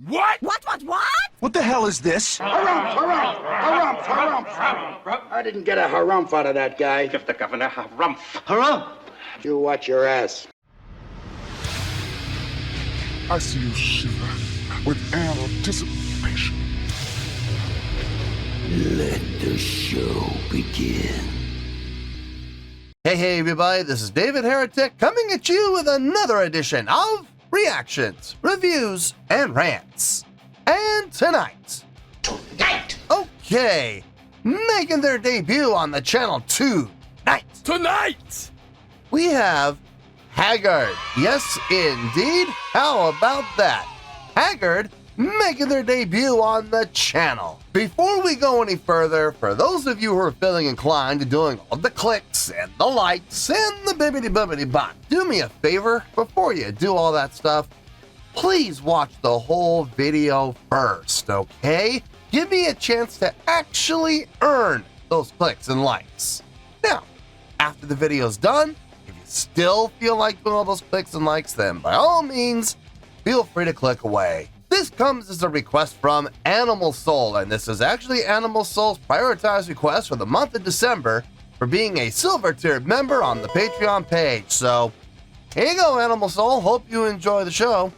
What? What? What the hell is this? Harumph. I didn't get a harumph out of that guy. Give the governor harumph. Harumph! You watch your ass. I see you shiver with anticipation. Let the show begin. Hey everybody, this is David Heretic coming at you with another edition of Reactions, Reviews, and Rants. And tonight, okay, making their debut on the channel tonight, we have Haggard. Yes, indeed. How about that? Haggard making their debut on the channel. Before we go any further, for those of you who are feeling inclined to doing all the clicks and the likes and the bibbidi bot, do me a favor before you do all that stuff. Please watch the whole video first, okay? Give me a chance to actually earn those clicks and likes. Now, after the video's done, if you still feel like doing all those clicks and likes, then by all means, feel free to click away. This comes as a request from Animal Soul, and this is actually Animal Soul's prioritized request for the month of December for being a silver tiered member on the Patreon page. So, here you go, Animal Soul. Hope you enjoy the show.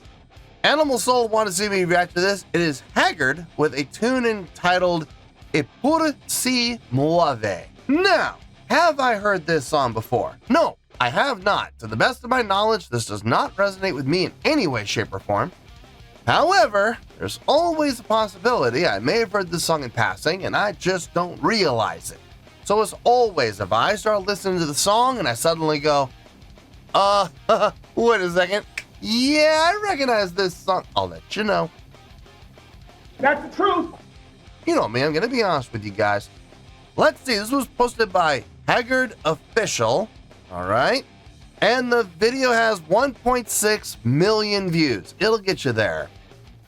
Animal Soul wanted to see me react to this. It is Haggard with a tune entitled Eppur Si Muove. Now, have I heard this song before? No, I have not. To the best of my knowledge, this does not resonate with me in any way, shape, or form. However, there's always a possibility I may have heard this song in passing and I just don't realize it. So as always, if I start listening to the song and I suddenly go, wait a second, yeah, I recognize this song, I'll let you know. That's the truth. You know me, I'm gonna be honest with you guys. Let's see, this was posted by Haggard Official, alright? And the video has 1.6 million views. It'll get you there.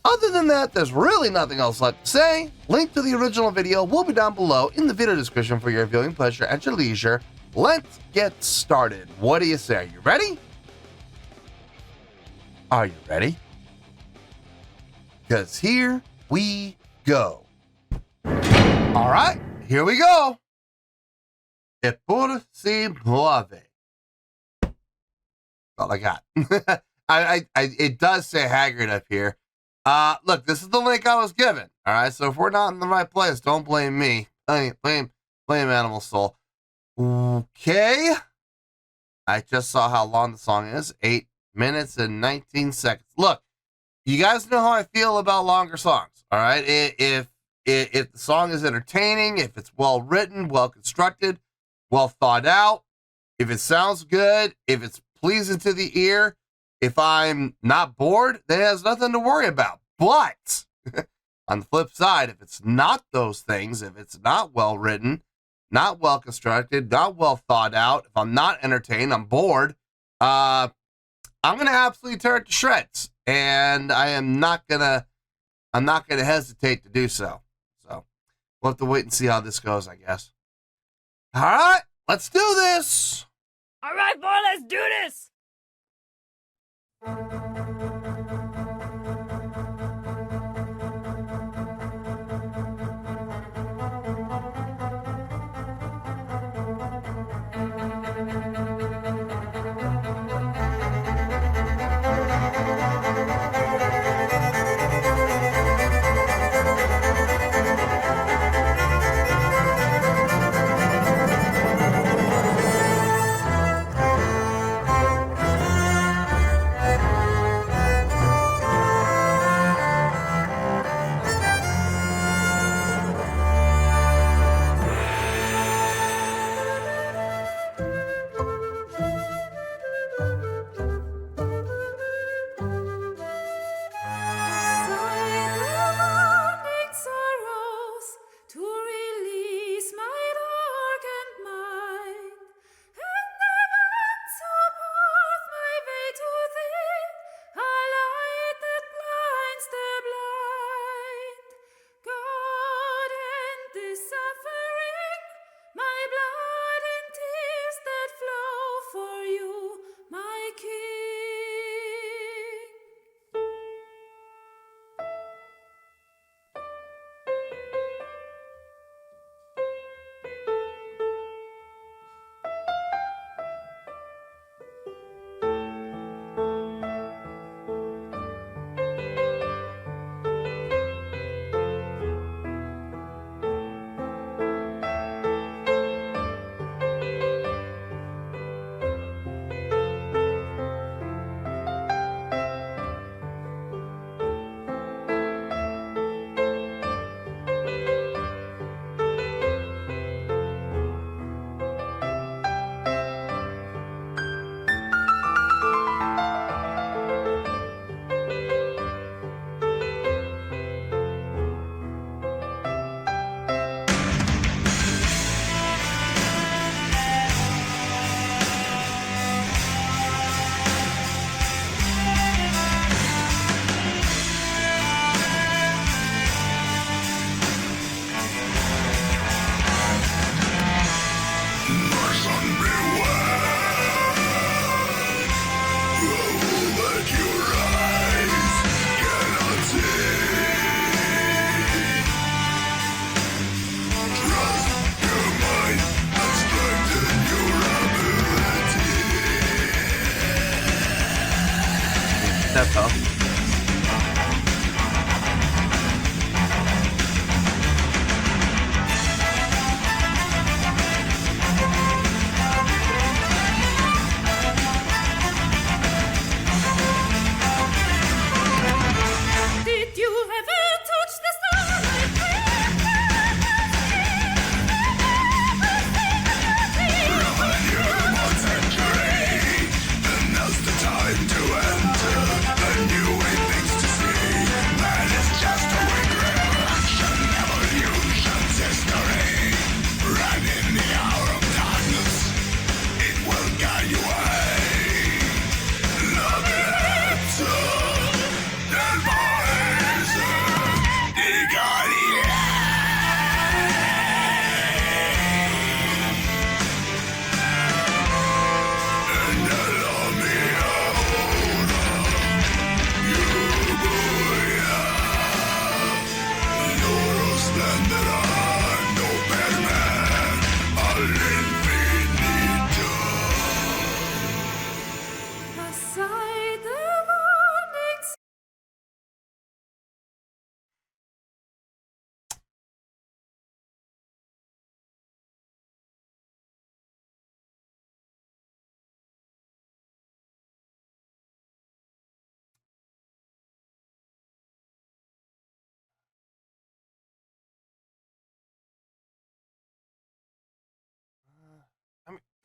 Other than that, there's really nothing else left to say. Link to the original video will be down below in the video description for your viewing pleasure at your leisure. Let's get started. What do you say? Are you ready? Are you ready? Because here we go. All right, here we go. Eppur Si Muove. All I got. It does say Haggard up here. Look, this is the link I was given. All right, so if we're not in the right place, don't blame me. Blame Animal Soul. Okay. I just saw how long the song is. 8 minutes and 19 seconds. Look, you guys know how I feel about longer songs. All right, if the song is entertaining, if it's well written, well constructed, well thought out, if it sounds good, if it's pleasing to the ear, if I'm not bored, then it has nothing to worry about. But on the flip side, if it's not those things, if it's not well written, not well constructed, not well thought out, if I'm not entertained, I'm bored, I'm gonna absolutely tear it to shreds, and I'm not gonna hesitate to do so. So we'll have to wait and see how this goes, I guess. All right, let's do this. All right, boy, let's do this.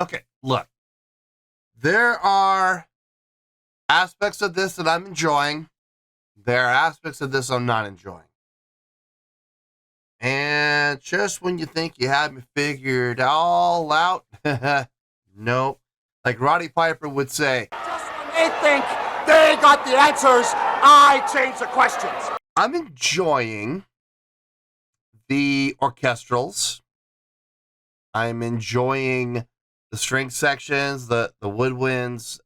Okay, look. There are aspects of this that I'm enjoying. There are aspects of this I'm not enjoying. And just when you think you have me figured all out, nope. Like Roddy Piper would say, Just when they think they got the answers, I change the questions. I'm enjoying the orchestrals. I'm enjoying the string sections, the woodwinds.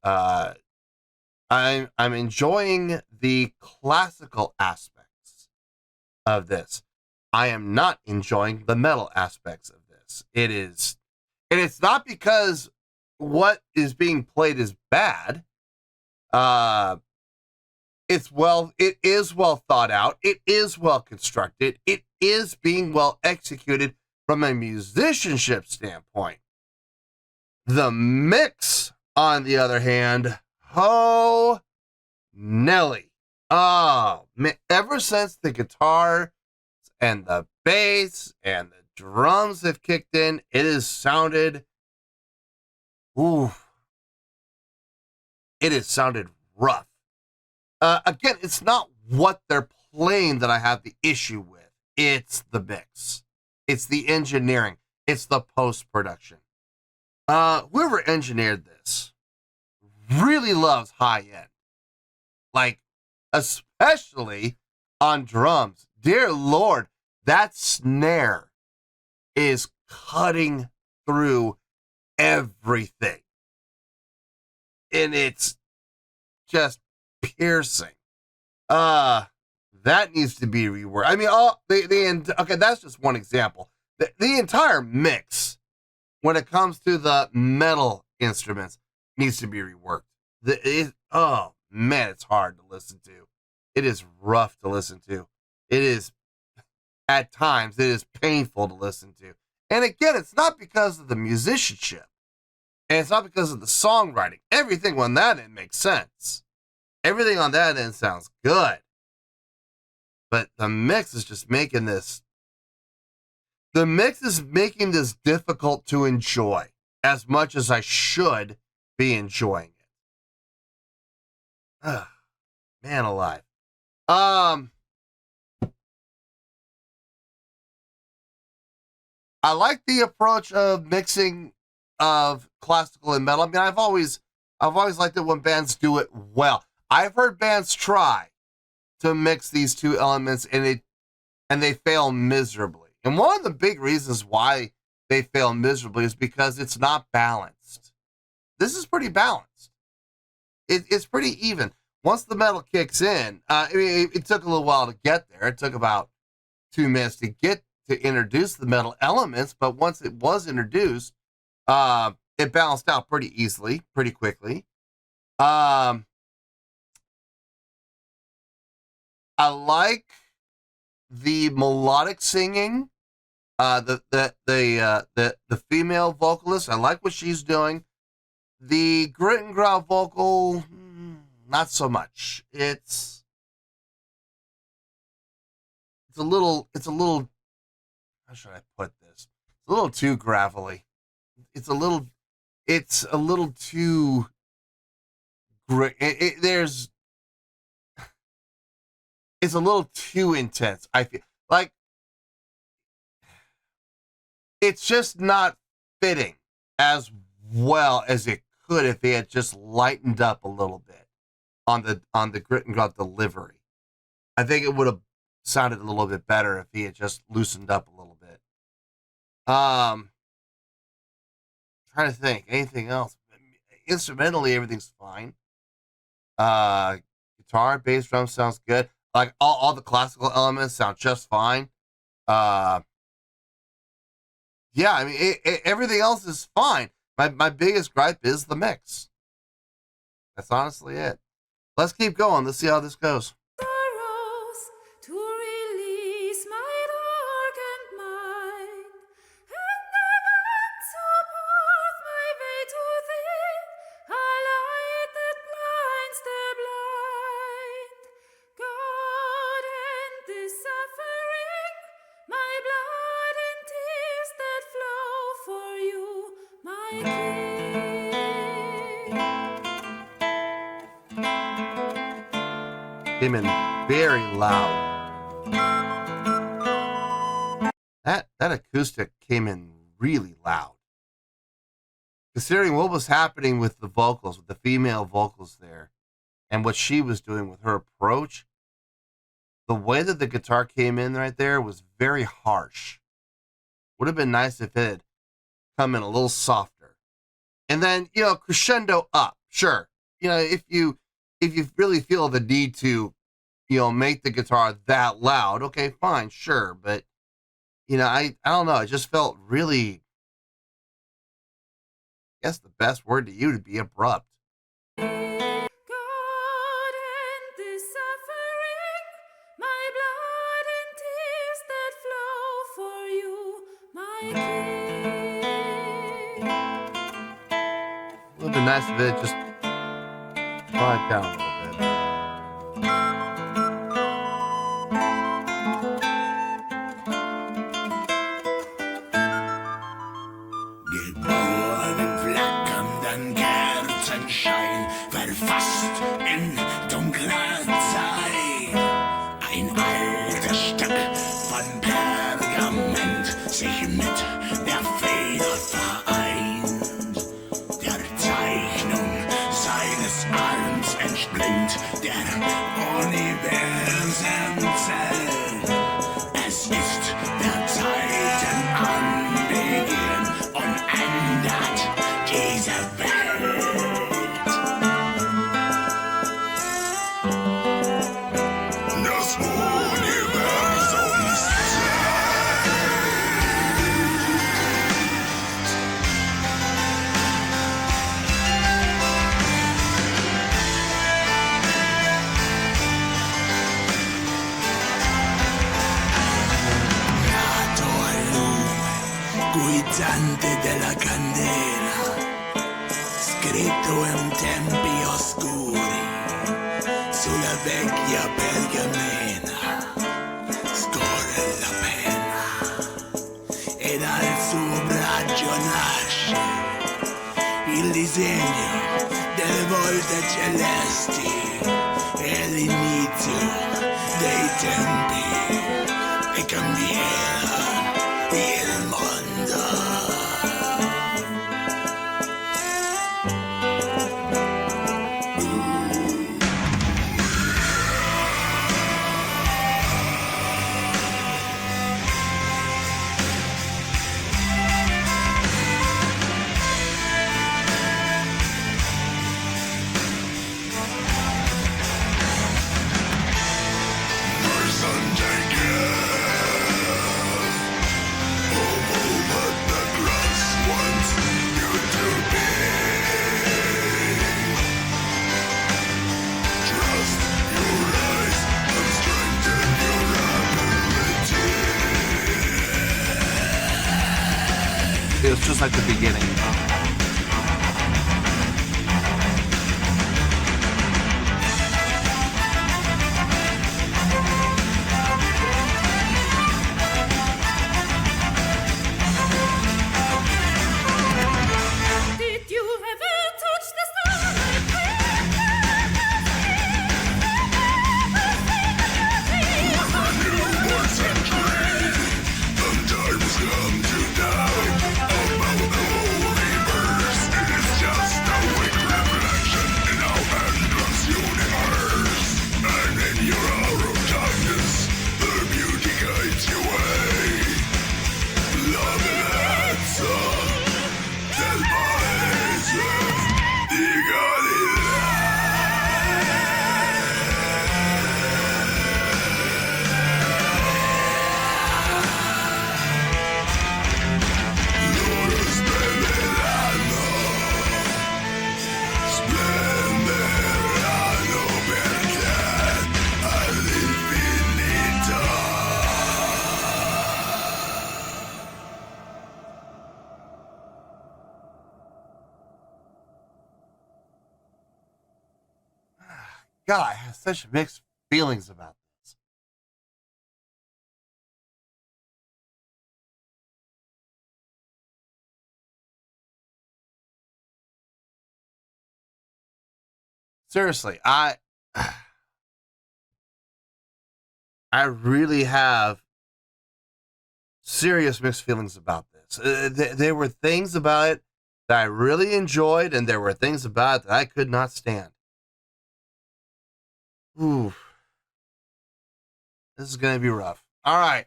I'm enjoying the classical aspects of this. I am not enjoying the metal aspects of this. And it's not because what is being played is bad. It is well thought out. It is well constructed. It is being well executed from a musicianship standpoint. The mix, on the other hand, oh, Nelly. Oh, man, ever since the guitar and the bass and the drums have kicked in, it has sounded, it has sounded rough. Again, it's not what they're playing that I have the issue with. It's the mix. It's the engineering. It's the post-production. Whoever engineered this really loves high end. Like, especially on drums. Dear Lord, that snare is cutting through everything. And it's just piercing. That needs to be reworked. I mean, okay, that's just one example. The entire mix, when it comes to the metal instruments, needs to be reworked. Oh man, it's hard to listen to. It is rough to listen to. It is, at times, it is painful to listen to. And again, it's not because of the musicianship. And it's not because of the songwriting. Everything on that end makes sense. Everything on that end sounds good. But the mix is just making this. The mix is making this difficult to enjoy as much as I should be enjoying it. Man alive. I like the approach of mixing of classical and metal. I mean, I've always liked it when bands do it well. I've heard bands try to mix these two elements and they fail miserably. And one of the big reasons why they fail miserably is because it's not balanced. This is pretty balanced. It's pretty even. Once the metal kicks in, it took a little while to get there. It took about 2 minutes to introduce the metal elements, but once it was introduced, it balanced out pretty easily, pretty quickly. I like the melodic singing. The female vocalist, I like what she's doing. The grit and growl vocal, not so much. It's a little, how should I put this? It's a little too gravelly. It's a little too grit. It's a little too intense. I feel like it's just not fitting as well as it could if they had just lightened up a little bit on the grit and growl delivery. I think it would have sounded a little bit better if he had just loosened up a little bit. Trying to think anything else. Instrumentally, everything's fine. Guitar, bass, drum sounds good. Like all the classical elements sound just fine. Yeah, I mean, everything else is fine. My biggest gripe is the mix. That's honestly it. Let's keep going. Let's see how this goes. Sorrows to release my darkened mind, and the vents apart my way to thee, a light that blinds the blind. God, end this suffering, my blood and tears that flow for you, my King. came in very loud. That acoustic came in really loud. Considering what was happening with the vocals, with the female vocals there, and what she was doing with her approach, the way that the guitar came in right there was very harsh. Would have been nice if it had come in a little softer. And then, crescendo up. Sure. If you really feel the need to, make the guitar that loud, okay, fine, sure. But, I don't know. It just felt really, I guess the best word to use would be abrupt. God and this suffering, my blood and tears that flow for you, my King. It would have been nice if it just brought it down a little bit. Geboren flackernden Kerzenschein, verfasst in dunkler Zeit. Ein altes Stück von Pergament sich mit der Feder vereint. Der Zeichnung seines Arms entspringt der Universenzelt. Es ist der Zeiten Anbeginn und ändert diese Welt. Das Universum guidante della candela, scritto in tempi oscuri, sulla vecchia pergamena, scorre la penna, e dal suo braccio nasce il disegno delle volte celesti, e l'inizio dei tempi, e cambierà il mondo. It was just like the beginning. Did you ever touch the starlight? God, I have such mixed feelings about this. Seriously, I really have serious mixed feelings about this. There were things about it that I really enjoyed, and there were things about it that I could not stand. Ooh. This is going to be rough. All right.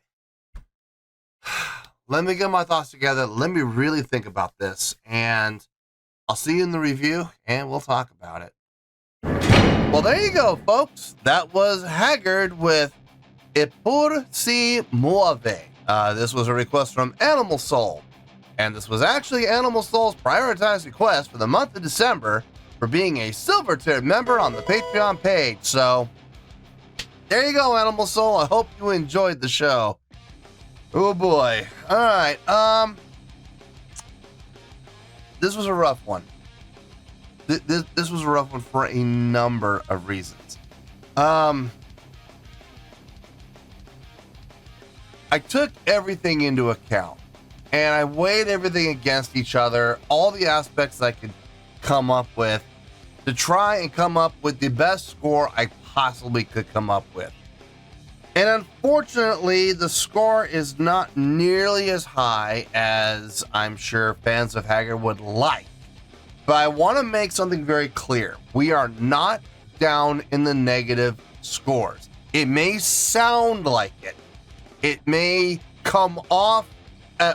Let me get my thoughts together. Let me really think about this, and I'll see you in the review, and we'll talk about it. Well, there you go, folks. That was Haggard with Eppur Si Muove. This was a request from Animal Soul, and this was actually Animal Soul's prioritized request for the month of December for being a silver tier member on the Patreon page. So there you go, Animal Soul. I hope you enjoyed the show. Oh boy. All right. This was a rough one. This was a rough one for a number of reasons. I took everything into account, and I weighed everything against each other, all the aspects I could come up with, to try and come up with the best score I possibly could come up with. And unfortunately, the score is not nearly as high as I'm sure fans of Haggard would like. But I want to make something very clear. We are not down in the negative scores. It may sound like it. It may come off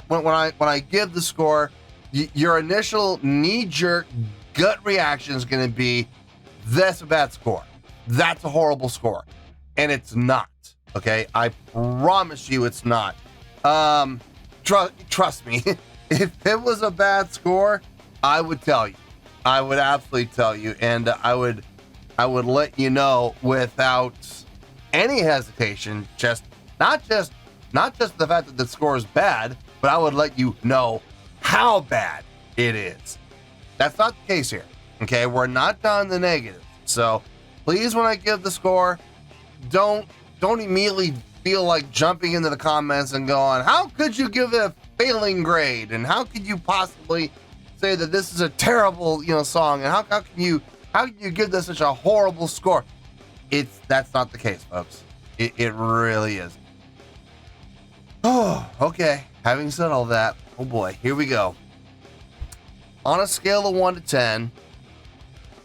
when I give the score, your initial knee-jerk gut reaction is going to be, that's a bad score. That's a horrible score. And it's not. Okay? I promise you it's not. Trust me. If it was a bad score, I would tell you. I would absolutely tell you. And I would let you know without any hesitation. Not just the fact that the score is bad, but I would let you know how bad it is. That's not the case here. Okay? We're not down in the negative. So please, when I give the score, don't immediately feel like jumping into the comments and going, how could you give it a failing grade? And how could you possibly say that this is a terrible, song? And how can you give this such a horrible score? That's not the case, folks. It really is. Oh, okay. Having said all that, oh boy, here we go. On a scale of 1 to 10,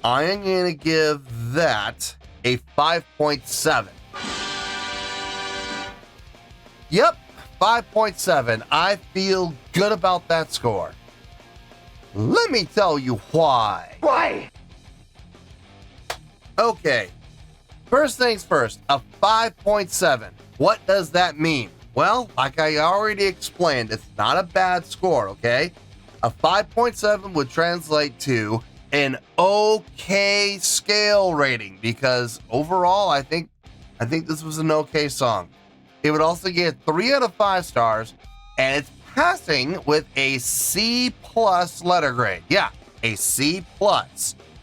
I am going to give that a 5.7. Yep, 5.7. I feel good about that score. Let me tell you why. Why? Okay, first things first, a 5.7. What does that mean? Well, like I already explained, it's not a bad score, okay? A 5.7 would translate to an okay scale rating, because overall, I think this was an okay song. It would also get 3 out of 5 stars, and it's passing with a C+ letter grade. Yeah, a C+.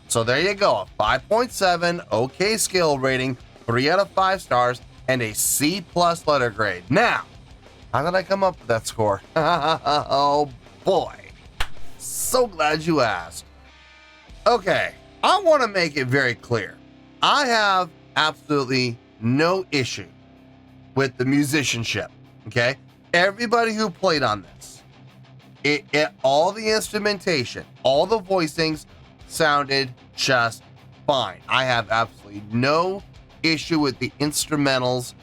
So there you go, a 5.7 okay scale rating, 3 out of 5 stars, and a C+ letter grade. Now, how did I come up with that score? Oh boy, so glad you asked. Okay, I want to make it very clear. I have absolutely no issue with the musicianship, okay? Everybody who played on this, all the instrumentation, all the voicings sounded just fine. I have absolutely no issue with the instrumentals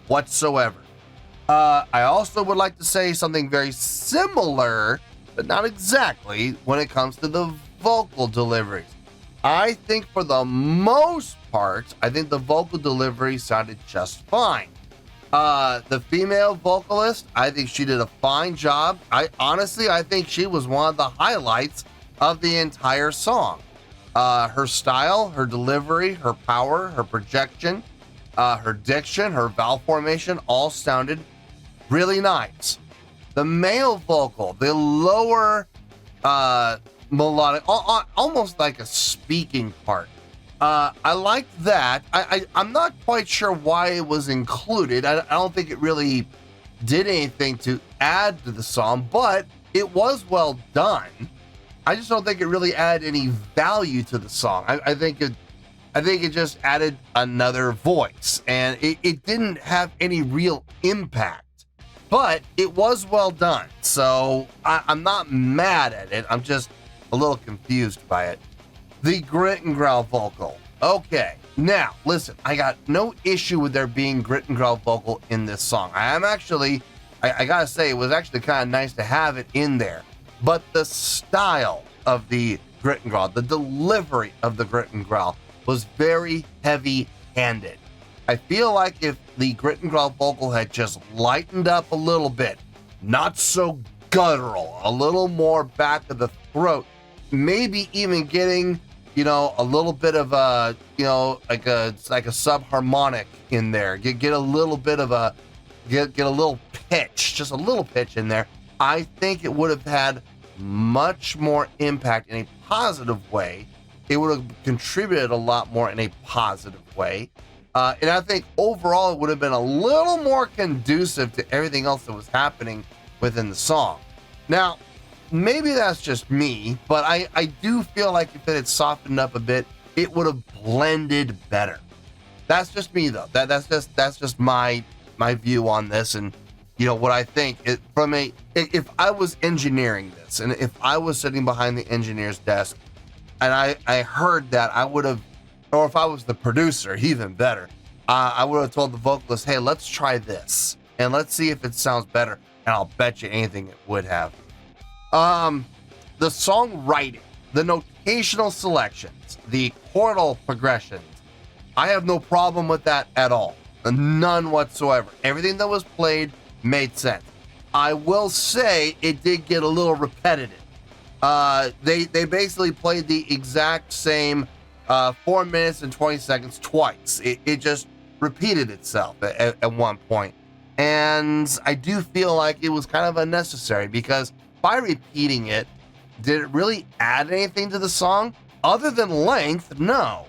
whatsoever. I also would like to say something very similar, but not exactly, when it comes to the vocal deliveries. I think for the most part, I think the vocal delivery sounded just fine. The female vocalist, I think she did a fine job. I think she was one of the highlights of the entire song. Her style, her delivery, her power, her projection, her diction, her vowel formation all sounded really nice. The male vocal, the lower melodic, almost like a speaking part, I liked that. I'm not quite sure why it was included. I don't think it really did anything to add to the song, but it was well done. I just don't think it really added any value to the song. I think I think it just added another voice, and it didn't have any real impact, but it was well done. So I'm not mad at it. I'm just a little confused by it. The grit and growl vocal. Okay, now listen, I got no issue with there being grit and growl vocal in this song. I gotta say, it was actually kind of nice to have it in there. But the style of the grit and growl, the delivery of the grit and growl was very heavy-handed. I feel like if the grit and growl vocal had just lightened up a little bit, not so guttural, a little more back of the throat, maybe even getting, a little bit of a, like a subharmonic in there, get a little bit of a, get a little pitch, just a little pitch in there, I think it would have had much more impact in a positive way. It would have contributed a lot more in a positive way. And I think overall it would have been a little more conducive to everything else that was happening within the song. Now, maybe that's just me, but I do feel like if it had softened up a bit, it would have blended better. That's just me though. That's just my view on this, and what I think. If I was engineering this, and if I was sitting behind the engineer's desk, and I heard that, I would have, or if I was the producer, even better, I would have told the vocalist, hey, let's try this, and let's see if it sounds better, and I'll bet you anything it would have. The songwriting, the notational selections, the chordal progressions, I have no problem with that at all. None whatsoever. Everything that was played made sense. I will say it did get a little repetitive. They basically played the exact same 4 minutes and 20 seconds twice. It just repeated itself at one point. And I do feel like it was kind of unnecessary, because by repeating it, did it really add anything to the song? Other than length, no.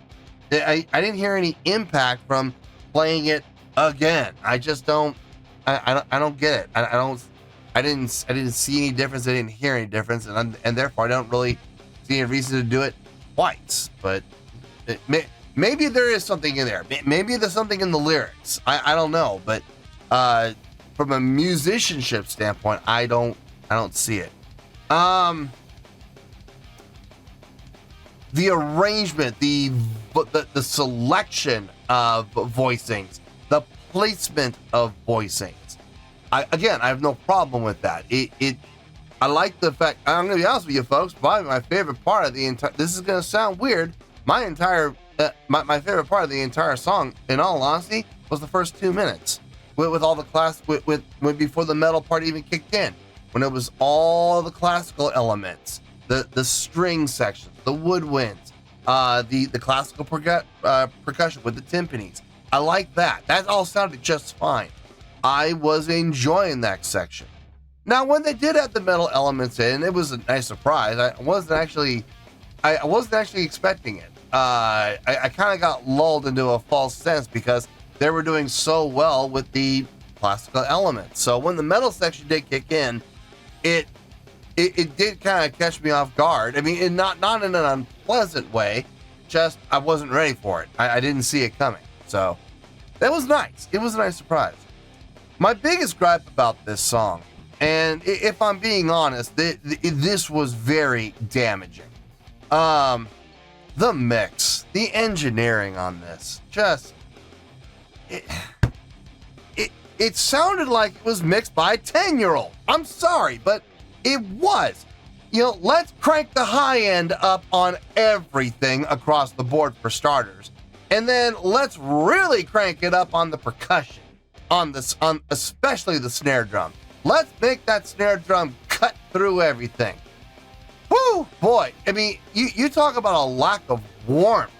I didn't hear any impact from playing it again. I just don't. I don't get it. I didn't see any difference. I didn't hear any difference, and therefore I don't really see any reason to do it twice. But maybe there is something in there. Maybe there's something in the lyrics. I don't know. But from a musicianship standpoint, I don't see it. The arrangement, the selection of voicings, the placement of voicings. I have no problem with that. I like the fact. I'm gonna be honest with you, folks. Probably my favorite part of the entire. This is gonna sound weird. My favorite part of the entire song, in all honesty, was the first 2 minutes with all the class with before the metal part even kicked in. When it was all the classical elements, the string sections, the woodwinds, the classical percussion with the timpanis. I like that. That all sounded just fine. I was enjoying that section. Now, when they did add the metal elements in, it was a nice surprise. I wasn't actually expecting it. I kind of got lulled into a false sense because they were doing so well with the classical elements. So when the metal section did kick in, it did kind of catch me off guard. I mean, not in an unpleasant way, just I wasn't ready for it. I didn't see it coming. So that was nice. It was a nice surprise. My biggest gripe about this song, and if I'm being honest, this was very damaging. The mix, the engineering on this, just it sounded like it was mixed by a 10-year-old. I'm sorry, but it was. Let's crank the high end up on everything across the board for starters, and then let's really crank it up on the percussion, on especially the snare drum. Let's make that snare drum cut through everything. Woo, boy! I mean, you talk about a lack of warmth,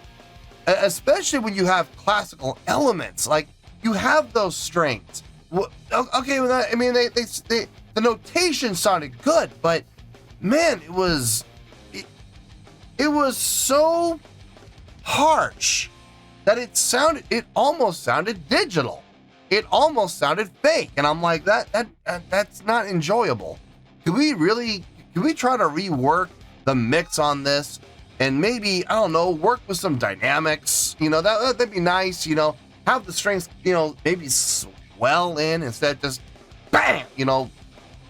especially when you have classical elements. Like, you have those strings. Okay, with that, I mean, the notation sounded good, but man, it was so harsh that it almost sounded digital. It almost sounded fake, and I'm like, that's not enjoyable. Can we try to rework the mix on this and maybe, I don't know, work with some dynamics. You know, that'd be nice. You know, have the strings, you know, maybe swell in instead of just bang, you know,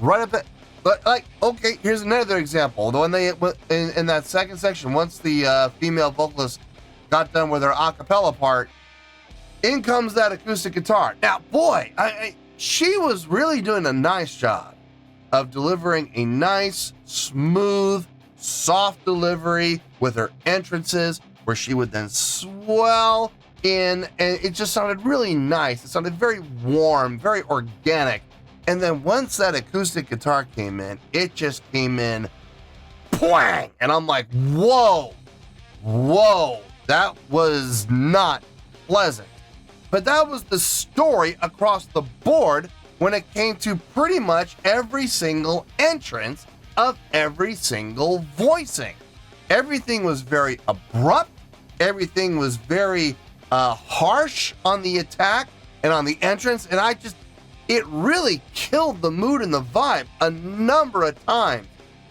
right up at. But like, okay, here's another example. When they in that second section, once the female vocalist got done with her a cappella part, in comes that acoustic guitar. Now, boy, she was really doing a nice job of delivering a nice, smooth, soft delivery with her entrances, where she would then swell in, and it just sounded really nice. It sounded very warm, very organic. And then once that acoustic guitar came in, it just came in twang. And I'm like, whoa, that was not pleasant. But that was the story across the board when it came to pretty much every single entrance of every single voicing. Everything was very abrupt. Everything was very harsh on the attack and on the entrance. And it really killed the mood and the vibe a number of times,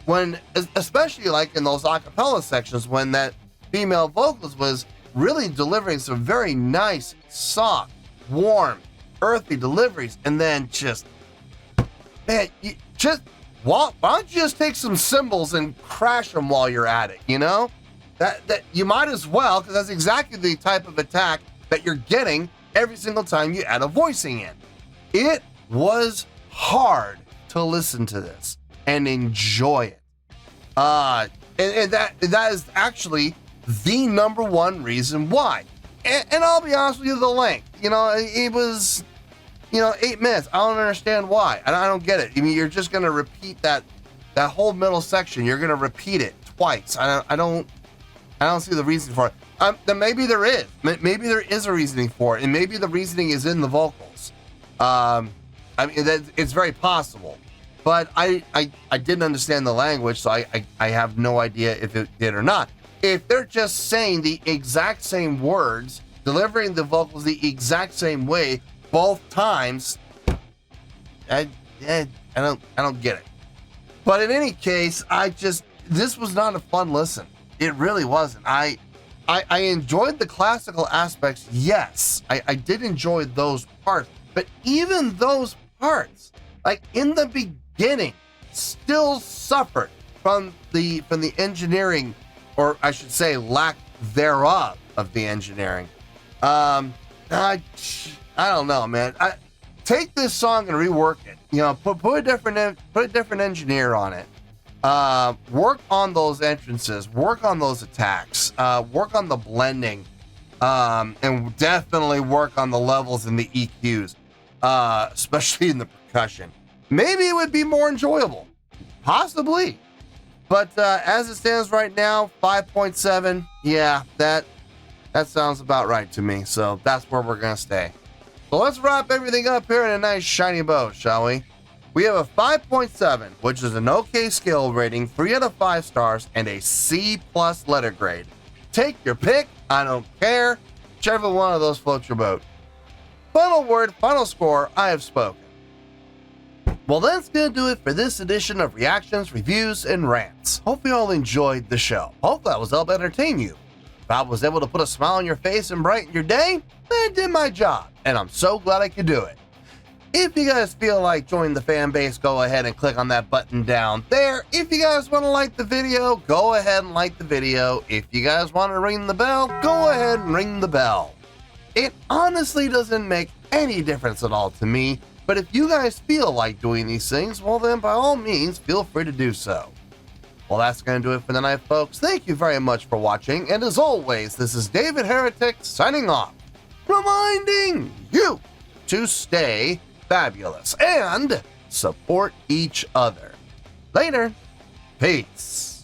when, especially like in those a cappella sections, when that female vocalist was really delivering some very nice, soft, warm, earthy deliveries, and then just, man, why don't you just take some cymbals and crash them while you're at it, you know? That you might as well, because that's exactly the type of attack that you're getting every single time you add a voicing in. It was hard to listen to this and enjoy it. And that is actually the number one reason why. And I'll be honest with you, the length. You know, it was, 8 minutes. I don't understand why. I don't get it. I mean, you're just going to repeat that whole middle section. You're going to repeat it twice. I don't see the reason for it. Then maybe there is. Maybe there is a reasoning for it, and maybe the reasoning is in the vocals. I mean, it's very possible, but I didn't understand the language, so I have no idea if it did or not. If they're just saying the exact same words, delivering the vocals the exact same way both times, I don't get it. But in any case, this was not a fun listen. It really wasn't. I enjoyed the classical aspects. Yes, I did enjoy those parts. But even those parts, like in the beginning, still suffered from the engineering, or I should say lack thereof of the engineering. I don't know, man. Take this song and rework it. You know, put a different engineer on it. Work on those entrances. Work on those attacks. Work on the blending. And definitely work on the levels and the EQs, especially in the percussion. Maybe it would be more enjoyable, possibly. But as it stands right now, 5.7. Yeah, that sounds about right to me. So that's where we're gonna stay. So let's wrap everything up here in a nice shiny bow, shall we? We have a 5.7, which is an okay scale rating, 3 out of 5 stars, and a C+ letter grade. Take your pick. I don't care. Whichever one of those floats your boat. Final word, final score, I have spoken. Well, that's going to do it for this edition of Reactions, Reviews, and Rants. Hope you all enjoyed the show. Hopefully I was able to entertain you. If I was able to put a smile on your face and brighten your day, then I did my job, and I'm so glad I could do it. If you guys feel like joining the fan base, go ahead and click on that button down there. If you guys want to like the video, go ahead and like the video. If you guys want to ring the bell, go ahead and ring the bell. It honestly doesn't make any difference at all to me, but if you guys feel like doing these things, well then by all means, feel free to do so. Well, that's going to do it for the night, folks. Thank you very much for watching, and as always, this is David Heretic signing off, reminding you to stay fabulous and support each other. Later. Peace.